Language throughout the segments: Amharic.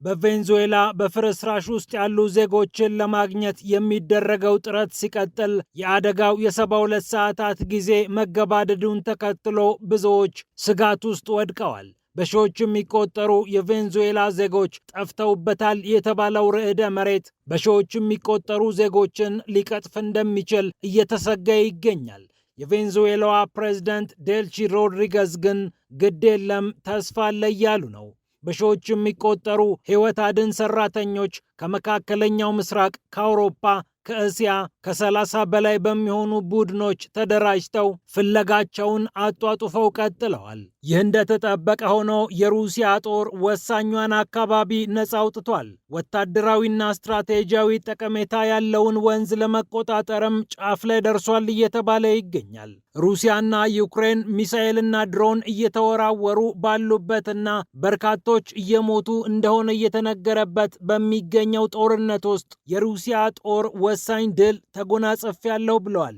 በቬንዙዌላ በፍርስራሽ ውስጥ ያሉ ዜጎችን ለማግኘት የሚደረገው ጥረት ሲቀጥል የአደጋው የ72 ሰዓታት ጊዜ መገባደዱን ተከትሎ ብዙዎች ስጋት ውስጥ ወድቀዋል። በሺዎች የሚቆጠሩ የቬንዙዌላ ዜጎች ጠፍተውበታል የተባለው ርዕደ መሬት በሺዎች የሚቆጠሩ ዜጎችን ሊቀጥፍ እንደሚችል እየተሰጋ ይገኛል። የቬንዙዌላዋ ፕሬዝዳንት ዴልሲ ሮድሪገዝ ግን ግድ የለም ተስፋ አለ እያሉ ነው። በሺዎች የሚቆጠሩ ሕይወት አድን ሰራተኞች ከመካከለኛው ምስራቅ፣ ከአውሮፓ፣ ከእስያ ከ30 በላይ በሚሆኑ ቡድኖች ተደራጅተው ፍለጋቸውን አጧጡፈው ቀጥለዋል። ይህ እንደተጠበቀ ሆኖ የሩሲያ ጦር ወሳኟን አካባቢ ነፃ አውጥቷል። ወታደራዊና ስትራቴጂያዊ ጠቀሜታ ያለውን ወንዝ ለመቆጣጠርም ጫፍ ላይ ደርሷል እየተባለ ይገኛል። ሩሲያና ዩክሬን ሚሳኤልና ድሮን እየተወራወሩ ባሉበትና በርካቶች እየሞቱ እንደሆነ እየተነገረበት በሚገኘው ጦርነት ውስጥ የሩሲያ ጦር ወሳኝ ድል ተጎናጽፌያለሁ ብለዋል።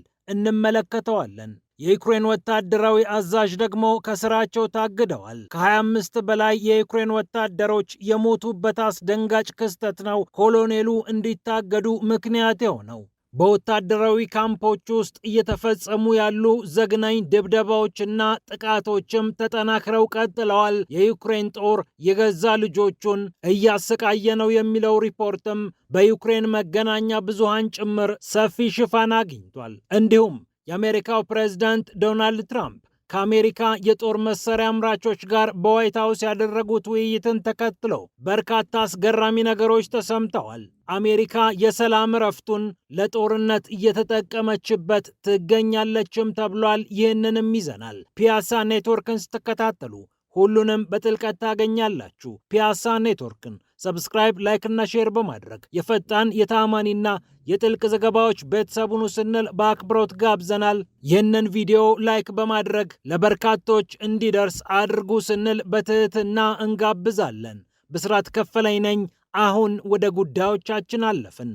እንመለከተዋለን። የዩክሬን ወታደራዊ አዛዥ ደግሞ ከስራቸው ታግደዋል። ከ25 በላይ የዩክሬን ወታደሮች የሞቱበት አስደንጋጭ ክስተት ነው ኮሎኔሉ እንዲታገዱ ምክንያት የሆነው። በወታደራዊ ካምፖች ውስጥ እየተፈጸሙ ያሉ ዘግናኝ ድብደባዎችና ጥቃቶችም ተጠናክረው ቀጥለዋል። የዩክሬን ጦር የገዛ ልጆቹን እያሰቃየ ነው የሚለው ሪፖርትም በዩክሬን መገናኛ ብዙሃን ጭምር ሰፊ ሽፋን አግኝቷል። እንዲሁም የአሜሪካው ፕሬዝዳንት ዶናልድ ትራምፕ ከአሜሪካ የጦር መሳሪያ አምራቾች ጋር በዋይት ሃውስ ያደረጉት ውይይትን ተከትሎ በርካታ አስገራሚ ነገሮች ተሰምተዋል። አሜሪካ የሰላም እረፍቱን ለጦርነት እየተጠቀመችበት ትገኛለችም ተብሏል። ይህንንም ይዘናል። ፒያሳ ኔትወርክን ስትከታተሉ ሁሉንም በጥልቀት ታገኛላችሁ። ፒያሳ ኔትወርክን ሰብስክራይብ፣ ላይክ እና ሼር በማድረግ የፈጣን የታማኒና የጥልቅ ዘገባዎች ቤተሰቡን ስንል በአክብሮት ጋብዘናል። ይህንን ቪዲዮ ላይክ በማድረግ ለበርካቶች እንዲደርስ አድርጉ ስንል በትህትና እንጋብዛለን። ብስራት ከፈለኝ ነኝ። አሁን ወደ ጉዳዮቻችን አለፍን።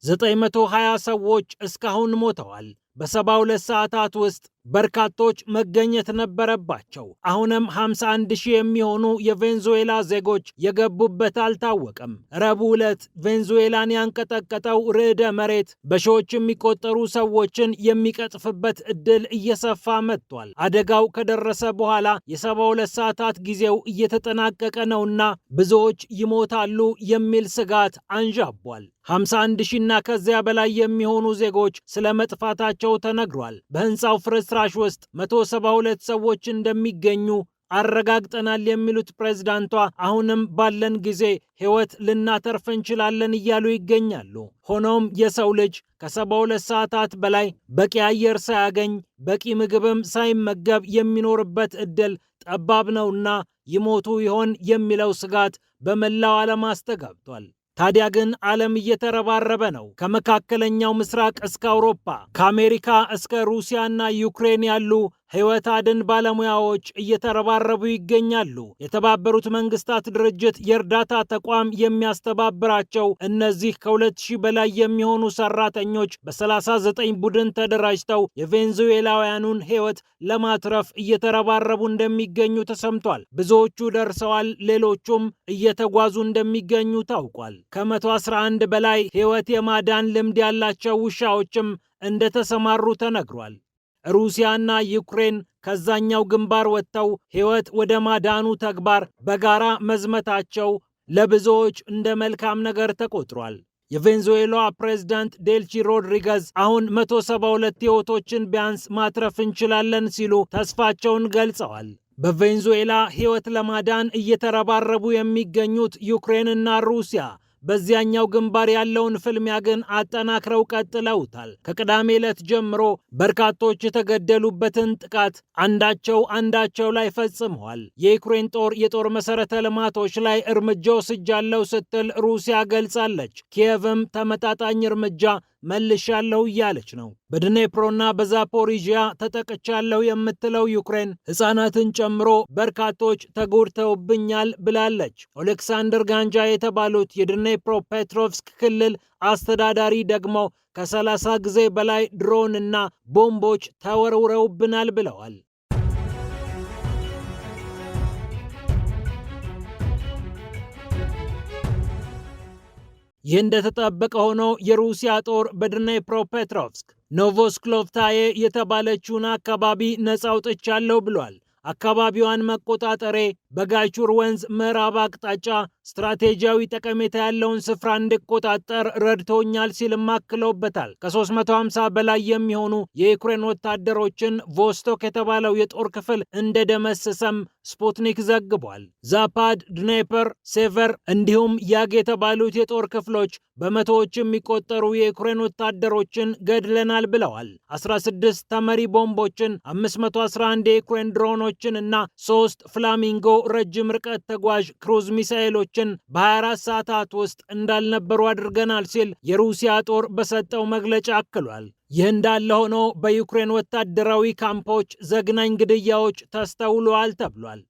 920 ሰዎች እስካሁን ሞተዋል። በ72 ሰዓታት ውስጥ በርካቶች መገኘት ነበረባቸው። አሁንም 51 ሺህ የሚሆኑ የቬንዙዌላ ዜጎች የገቡበት አልታወቀም። ረቡዕ ዕለት ቬንዙዌላን ያንቀጠቀጠው ርዕደ መሬት በሺዎች የሚቆጠሩ ሰዎችን የሚቀጥፍበት ዕድል እየሰፋ መጥቷል። አደጋው ከደረሰ በኋላ የ72 ሰዓታት ጊዜው እየተጠናቀቀ ነውና ብዙዎች ይሞታሉ የሚል ስጋት አንዣቧል። 51 ሺና ከዚያ በላይ የሚሆኑ ዜጎች ስለ መጥፋታቸው ተነግሯል። በህንፃው ፍርስራሽ ውስጥ 172 ሰዎች እንደሚገኙ አረጋግጠናል የሚሉት ፕሬዝዳንቷ አሁንም ባለን ጊዜ ሕይወት ልናተርፍ እንችላለን እያሉ ይገኛሉ። ሆኖም የሰው ልጅ ከ72 ሰዓታት በላይ በቂ አየር ሳያገኝ በቂ ምግብም ሳይመገብ የሚኖርበት ዕድል ጠባብ ነውና ይሞቱ ይሆን የሚለው ስጋት በመላው ዓለም አስተጋብቷል። ታዲያ ግን ዓለም እየተረባረበ ነው። ከመካከለኛው ምስራቅ እስከ አውሮፓ፣ ከአሜሪካ እስከ ሩሲያና ዩክሬን ያሉ ሕይወት አድን ባለሙያዎች እየተረባረቡ ይገኛሉ። የተባበሩት መንግስታት ድርጅት የእርዳታ ተቋም የሚያስተባብራቸው እነዚህ ከ2000 በላይ የሚሆኑ ሰራተኞች በ39 ቡድን ተደራጅተው የቬንዙዌላውያኑን ሕይወት ለማትረፍ እየተረባረቡ እንደሚገኙ ተሰምቷል። ብዙዎቹ ደርሰዋል፣ ሌሎቹም እየተጓዙ እንደሚገኙ ታውቋል። ከ111 በላይ ሕይወት የማዳን ልምድ ያላቸው ውሻዎችም እንደተሰማሩ ተነግሯል። ሩሲያና ዩክሬን ከዛኛው ግንባር ወጥተው ሕይወት ወደ ማዳኑ ተግባር በጋራ መዝመታቸው ለብዙዎች እንደ መልካም ነገር ተቆጥሯል። የቬንዙዌላ ፕሬዝዳንት ዴልሲ ሮድሪገዝ አሁን 172 ሕይወቶችን ቢያንስ ማትረፍ እንችላለን ሲሉ ተስፋቸውን ገልጸዋል። በቬንዙዌላ ሕይወት ለማዳን እየተረባረቡ የሚገኙት ዩክሬንና ሩሲያ በዚያኛው ግንባር ያለውን ፍልሚያ ግን አጠናክረው ቀጥለውታል። ከቅዳሜ ዕለት ጀምሮ በርካቶች የተገደሉበትን ጥቃት አንዳቸው ላይ ፈጽመዋል። የዩክሬን ጦር የጦር መሰረተ ልማቶች ላይ እርምጃ ወስጃለሁ ስትል ሩሲያ ገልጻለች። ኪየቭም ተመጣጣኝ እርምጃ መልሻለሁ እያለች ነው። በድኔፕሮና በዛፖሪዥያ ተጠቅቻለሁ የምትለው ዩክሬን ሕፃናትን ጨምሮ በርካቶች ተጎድተውብኛል ብላለች። ኦሌክሳንደር ጋንጃ የተባሉት የድኔፕሮ ፔትሮቭስክ ክልል አስተዳዳሪ ደግሞ ከ30 ጊዜ በላይ ድሮን እና ቦምቦች ተወርውረውብናል ብለዋል። ይህ እንደተጠበቀ ሆኖ የሩሲያ ጦር በድኔፕሮፔትሮቭስክ ኖቮስክሎቭታዬ የተባለችውን አካባቢ ነፃ አውጥቻለሁ ብሏል። አካባቢዋን መቆጣጠሬ በጋቹር ወንዝ ምዕራብ አቅጣጫ ስትራቴጂያዊ ጠቀሜታ ያለውን ስፍራ እንዲቆጣጠር ረድቶኛል ሲልም አክለውበታል። ከ350 በላይ የሚሆኑ የዩክሬን ወታደሮችን ቮስቶክ የተባለው የጦር ክፍል እንደደመሰሰም ስፑትኒክ ዘግቧል። ዛፓድ፣ ድኔፐር፣ ሴቨር እንዲሁም ያግ የተባሉት የጦር ክፍሎች በመቶዎች የሚቆጠሩ የዩክሬን ወታደሮችን ገድለናል ብለዋል። 16 ተመሪ ቦምቦችን፣ 511 የዩክሬን ድሮኖችን እና 3 ፍላሚንጎ ረጅም ርቀት ተጓዥ ክሩዝ ሚሳኤሎችን በ24 ሰዓታት ውስጥ እንዳልነበሩ አድርገናል ሲል የሩሲያ ጦር በሰጠው መግለጫ አክሏል። ይህ እንዳለ ሆኖ በዩክሬን ወታደራዊ ካምፖች ዘግናኝ ግድያዎች ተስተውለዋል ተብሏል።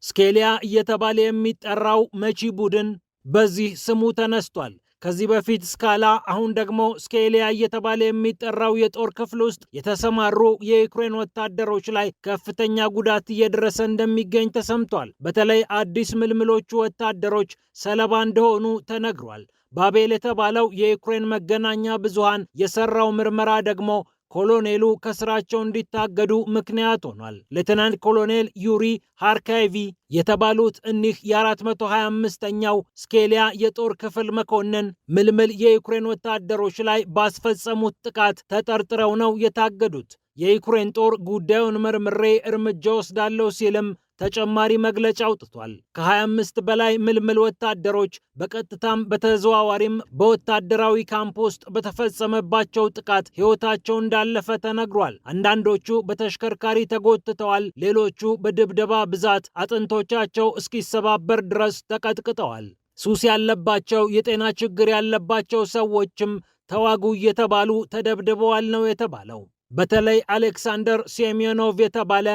ስኬሊያ እየተባለ የሚጠራው መቺ ቡድን በዚህ ስሙ ተነስቷል። ከዚህ በፊት ስካላ አሁን ደግሞ ስኬሊያ እየተባለ የሚጠራው የጦር ክፍል ውስጥ የተሰማሩ የዩክሬን ወታደሮች ላይ ከፍተኛ ጉዳት እየደረሰ እንደሚገኝ ተሰምቷል። በተለይ አዲስ ምልምሎቹ ወታደሮች ሰለባ እንደሆኑ ተነግሯል። ባቤል የተባለው የዩክሬን መገናኛ ብዙሃን የሰራው ምርመራ ደግሞ ኮሎኔሉ ከስራቸው እንዲታገዱ ምክንያት ሆኗል። ሌተናንት ኮሎኔል ዩሪ ሃርካይቪ የተባሉት እኒህ የ425ኛው ስኬሊያ የጦር ክፍል መኮንን ምልምል የዩክሬን ወታደሮች ላይ ባስፈጸሙት ጥቃት ተጠርጥረው ነው የታገዱት። የዩክሬን ጦር ጉዳዩን መርምሬ እርምጃ ወስዳለሁ ሲልም ተጨማሪ መግለጫ አውጥቷል። ከ25 በላይ ምልምል ወታደሮች በቀጥታም በተዘዋዋሪም በወታደራዊ ካምፕ ውስጥ በተፈጸመባቸው ጥቃት ሕይወታቸው እንዳለፈ ተነግሯል። አንዳንዶቹ በተሽከርካሪ ተጎትተዋል። ሌሎቹ በድብደባ ብዛት አጥንቶቻቸው እስኪሰባበር ድረስ ተቀጥቅጠዋል። ሱስ ያለባቸው፣ የጤና ችግር ያለባቸው ሰዎችም ተዋጉ እየተባሉ ተደብድበዋል ነው የተባለው። በተለይ አሌክሳንደር ሴሜዮኖቭ የተባለ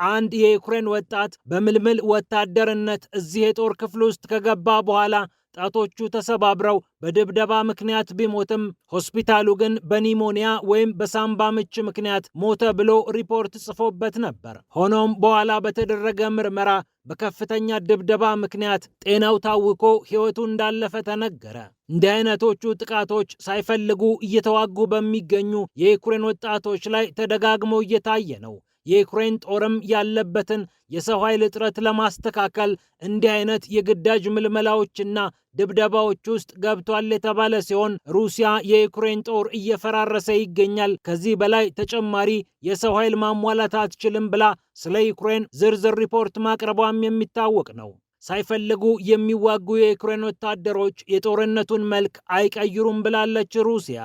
አንድ የዩክሬን ወጣት በምልምል ወታደርነት እዚህ የጦር ክፍል ውስጥ ከገባ በኋላ ጣቶቹ ተሰባብረው በድብደባ ምክንያት ቢሞትም ሆስፒታሉ ግን በኒሞኒያ ወይም በሳምባ ምች ምክንያት ሞተ ብሎ ሪፖርት ጽፎበት ነበር። ሆኖም በኋላ በተደረገ ምርመራ በከፍተኛ ድብደባ ምክንያት ጤናው ታውኮ ሕይወቱ እንዳለፈ ተነገረ። እንዲህ አይነቶቹ ጥቃቶች ሳይፈልጉ እየተዋጉ በሚገኙ የዩክሬን ወጣቶች ላይ ተደጋግሞ እየታየ ነው። የዩክሬን ጦርም ያለበትን የሰው ኃይል እጥረት ለማስተካከል እንዲህ አይነት የግዳጅ ምልመላዎችና ድብደባዎች ውስጥ ገብቷል የተባለ ሲሆን ሩሲያ የዩክሬን ጦር እየፈራረሰ ይገኛል፣ ከዚህ በላይ ተጨማሪ የሰው ኃይል ማሟላት አትችልም ብላ ስለ ዩክሬን ዝርዝር ሪፖርት ማቅረቧም የሚታወቅ ነው። ሳይፈልጉ የሚዋጉ የዩክሬን ወታደሮች የጦርነቱን መልክ አይቀይሩም ብላለች ሩሲያ።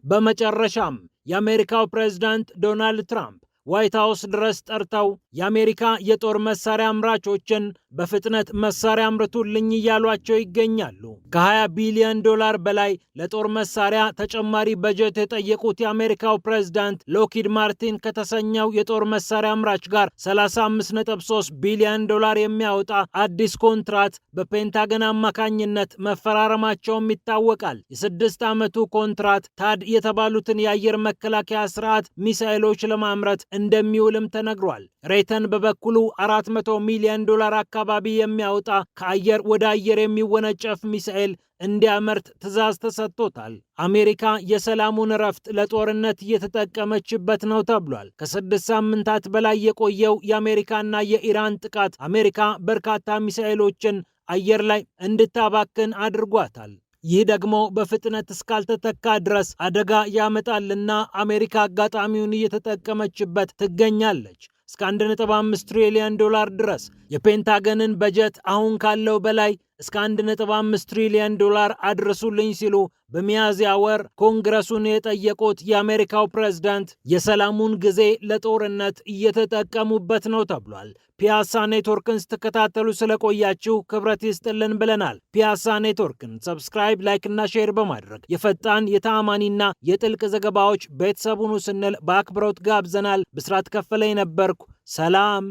በመጨረሻም የአሜሪካው ፕሬዝዳንት ዶናልድ ትራምፕ ዋይት ሃውስ ድረስ ጠርተው የአሜሪካ የጦር መሳሪያ አምራቾችን በፍጥነት መሳሪያ አምርቱልኝ እያሏቸው ይገኛሉ። ከ20 ቢሊዮን ዶላር በላይ ለጦር መሳሪያ ተጨማሪ በጀት የጠየቁት የአሜሪካው ፕሬዝዳንት ሎኪድ ማርቲን ከተሰኘው የጦር መሳሪያ አምራች ጋር 35.3 ቢሊዮን ዶላር የሚያወጣ አዲስ ኮንትራት በፔንታገን አማካኝነት መፈራረማቸውም ይታወቃል። የ6 ዓመቱ ኮንትራት ታድ የተባሉትን የአየር መከላከያ ስርዓት ሚሳኤሎች ለማምረት እንደሚውልም ተነግሯል። ሬተን በበኩሉ 400 ሚሊዮን ዶላር አካባቢ የሚያወጣ ከአየር ወደ አየር የሚወነጨፍ ሚሳኤል እንዲያመርት ትዕዛዝ ተሰጥቶታል። አሜሪካ የሰላሙን እረፍት ለጦርነት እየተጠቀመችበት ነው ተብሏል። ከ6 ሳምንታት በላይ የቆየው የአሜሪካና የኢራን ጥቃት አሜሪካ በርካታ ሚሳኤሎችን አየር ላይ እንድታባክን አድርጓታል። ይህ ደግሞ በፍጥነት እስካልተተካ ድረስ አደጋ ያመጣልና አሜሪካ አጋጣሚውን እየተጠቀመችበት ትገኛለች። እስከ 1.5 ትሪሊዮን ዶላር ድረስ የፔንታገንን በጀት አሁን ካለው በላይ እስከ 1.5 ትሪሊዮን ዶላር አድርሱልኝ ሲሉ በሚያዝያ ወር ኮንግረሱን የጠየቁት የአሜሪካው ፕሬዝዳንት የሰላሙን ጊዜ ለጦርነት እየተጠቀሙበት ነው ተብሏል። ፒያሳ ኔትወርክን ስትከታተሉ ስለቆያችሁ ክብረት ይስጥልን ብለናል። ፒያሳ ኔትወርክን ሰብስክራይብ፣ ላይክ እና ሼር በማድረግ የፈጣን የተአማኒና የጥልቅ ዘገባዎች ቤተሰቡን ስንል በአክብሮት ጋብዘናል። ብስራት ከፈለ ነበርኩ። ሰላም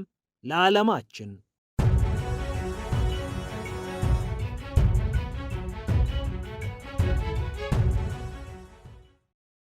ለዓለማችን።